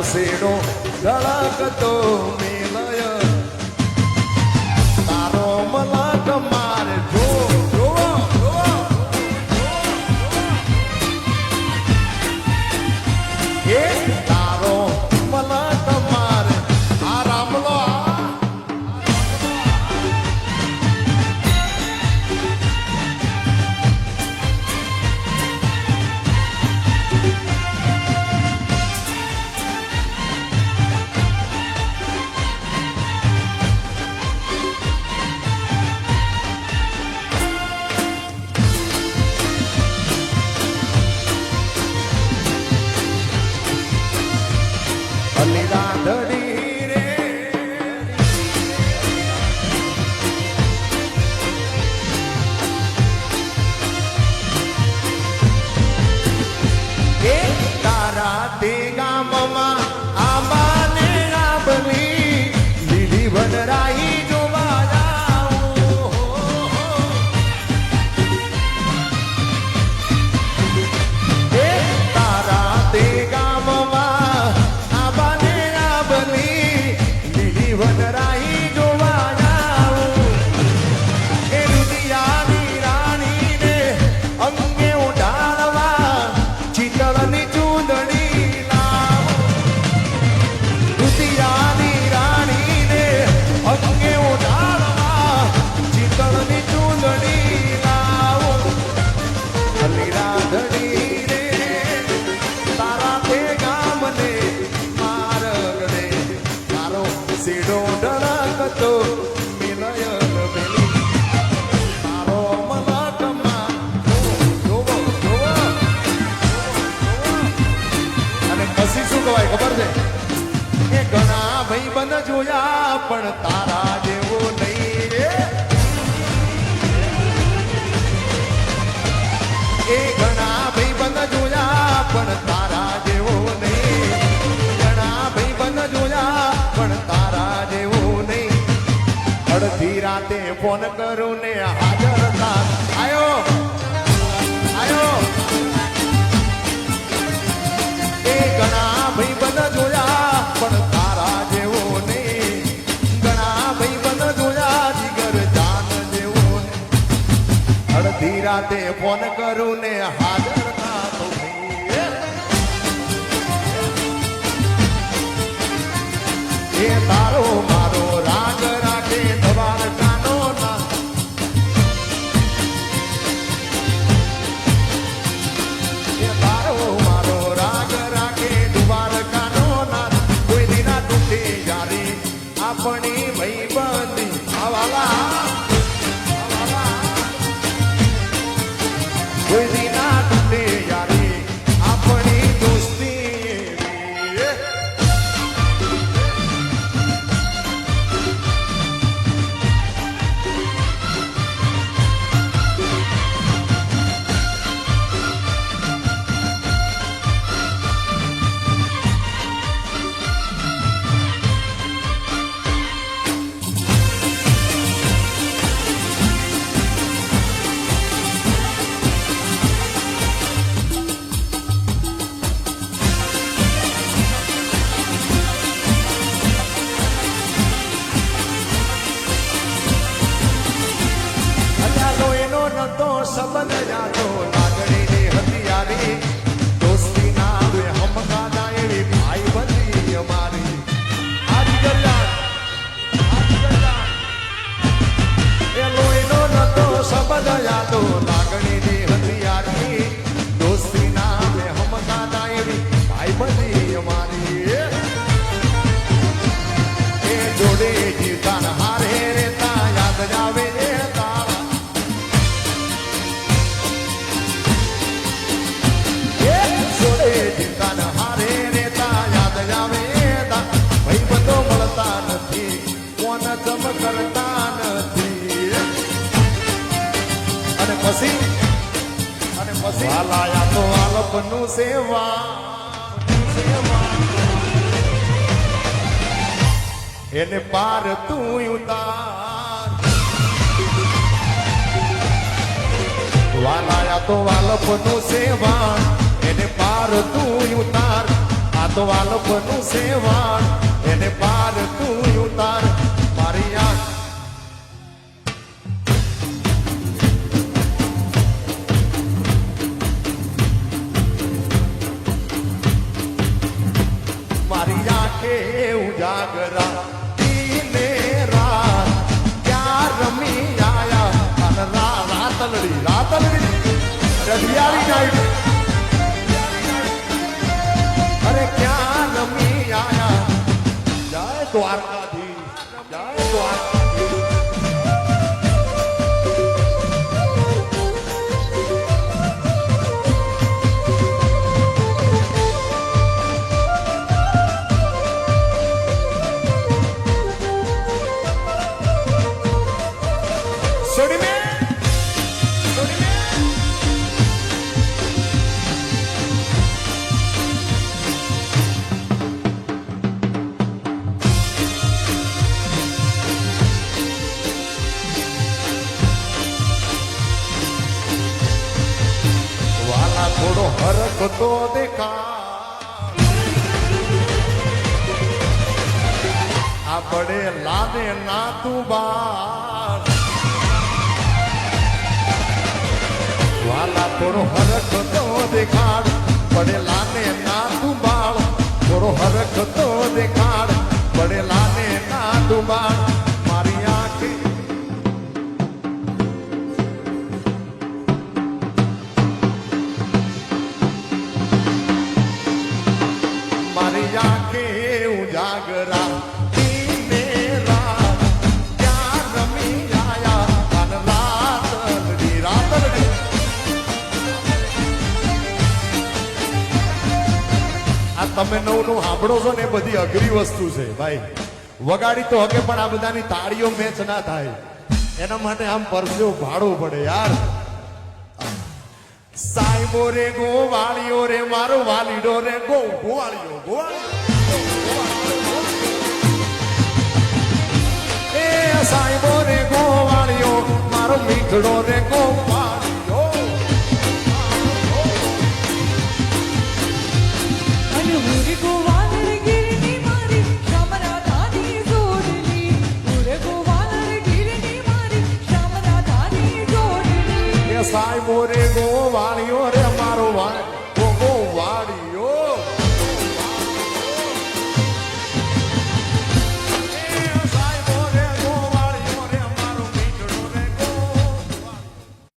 સેડો ધડકતો મેલય તારો મલક મારે જો એ તારો મલક મારે આ રામલો રાધડી રે એ તારા તે ગામમાં આંબાને આંબલી લીલી વનરાઈ જોવા જાઉં એ તારા તે ગામમાં વનરાઈ જોવા જાઉં એ રુદિયાની રાણીને અંગે ઉડાડવા ચિતળની ચૂંદડી લાવું રુદિયાની રાણીને અંગે ઉડાડવા ચિતળની ચૂંદડી લાવું અલી રાધડી રે તારા તે ગામને મારગડે તારો સેડો ધડકતો મિલય મેલી તારો મલકમાં જોવો અને પછી શું કહેવાય ખબર છે એ ઘણા ભાઈબંધ જોયા પણ તારા જેવો નહીં એ ઘણા ભાઈબંધ જોયા પણ તારા જેવો નહીં ઘણા ભાઈબંધ જોયા પણ તારા જેવું નહીં અડધી રાતે ફોન કરું ને હાજર થા આયો એ ઘણા ભાઈબંધ જોયા પણ તારા જેવો નહીં ઘણા ભાઈબંધ જોયા જીગર જાન જેવો નહીં અડધી રાતે ફોન કરું ને હાજર થા તો એ તારો મારો રાગ રાખે દ્વારકાનો નાથ એ તારો મારો રાગ રાખે દ્વારકાનો નાથ કોઈ દિના તૂટે યારી આપણી ભાઈબંધી આવાલા કોઈ દિના તૂટે યારી આપણી દોસ્તી સંબંધ જાતો લાગણીની હથિયારી દોસ્તી ના દે હમકા ના એવી ભાઈ બંધી અમારી આજ ગલ્લા એ લોહીનો નતો સંબંધ જાતો લાગણીની હથિયારી દોસ્તી ના દે હમકા ના એવી ભાઈ બંધી અમારી એ જોડે જીવતા હારે રેતા યાદ જાવે જમ કરતા નથી અને પછી વાલાયા તો આલપનું સેવા એને પાર તું ઉતાર વાલાયા તો આલપનું સેવા એને પાર તું ઉતાર આ તો વાલપનું સેવાણ એને પાર તું ઉતાર મારી આંખ મારી આંખે ઉજાગરા દીને રાત ક્યાં રમી આયા અને રાતલડી રજિયાળી નાઈટ અરે ક્યાં રમી આયા જય દ્વારકાધીશ જય દ્વારકાધીશ થોડો હરકતો દેખા આ બડે લાને ના તું બાર વાલા થોડો હરકતો દેખાડ બડે લાને ના તું બાળ થોડો હરકતો દેખાડ બડે લાને ના તું બાળ મારી આંખે મારી આંખે ઉજાગરા દીને રાત ક્યાં રમી આયા અને રાતલડી આ તમે નવું સાંભળો છો ને એ બધી અઘરી વસ્તુ છે ભાઈ વગાડી તો હકે પણ આ બધાની તાળીઓ મેચ ના થાય એના માટે આમ પરસ્યો ભાડવું પડે યાર સાહેબો રે ગોવાળીઓ રે મારો વાલીડો રે ગોવાળીઓ એ સાહેબો રે ગોવાળીઓ મારો મીઠડો રે ગોવાળીઓ